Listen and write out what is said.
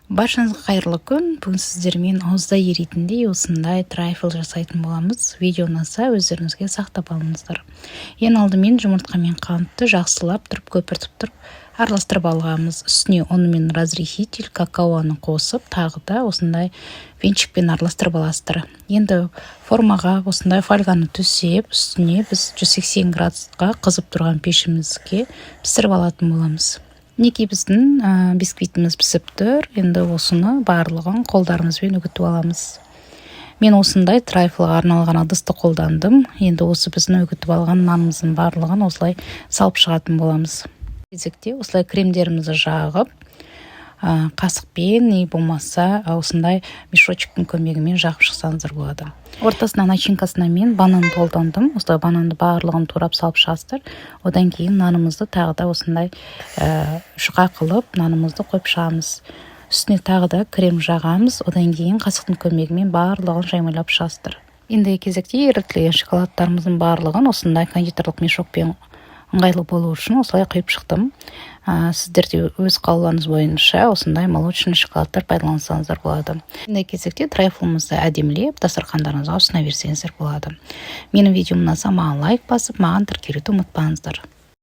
Баршаңызға қайырлы күн. Бүгін сіздермен ауызда еритіндей осындай трайфл жасайтын боламыз. Видео ұнаса өздеріңізге сақтап алыңыздар. Ең алдымен жұмыртқа мен қантты жақсылап тұрып көпіртіп тұрып араластырып алғанбыз. Үстіне онымен разрыхитель какаоны қосып, тағы да осындай венчикпен араластырып аласыздар. Енді формаға осындай фольганы төсеп, үстіне біз 180 градусқа қызып тұрған пешімізге пісіріп алатын боламыз. Неке біздің бисквитіміз пісіп тұр. Енді осыны барлығын қолдарымызбен үгітіп аламыз. Мен осындай трайфлға арналған ыдысты қолдандым. Енді осы біздің үгітіп алған нанымыздың барлығын осылай салып шығатын боламыз. Кезекте осылай кремдерімізді жағып, қасықпен не болмаса осындай мешочектің көмегімен жағып шықсаңыздар болады. Ортасына начинкасына мен банан қолдандым. Осылай бананды барлығын турап салып шығасыздар. Одан кейін нанымызды тағы да осындай жұқа қылып нанымызды қойып шығамыз. Үстіне тағы да крем жағамыз. Одан кейін қасықтың көмегімен барлығын жаймалап шығасыздар. Енді кезекте ерітілген шоколадтарымыздың барлығын осындай кондитерлық мешокпен ыңғайлы болу үшін осылай құйып шықтым. Сіздер де өз қалауларыңыз бойынша осындай молочный шоколадтар пайдалансаңыздар болады. Енді кезекте трайфлымызды әдемілеп дастархандарыңызға ұсына берсеңіздер болады. Менің видеом ұнаса, маған лайк басып, маған тіркелуді ұмытпаңыздар.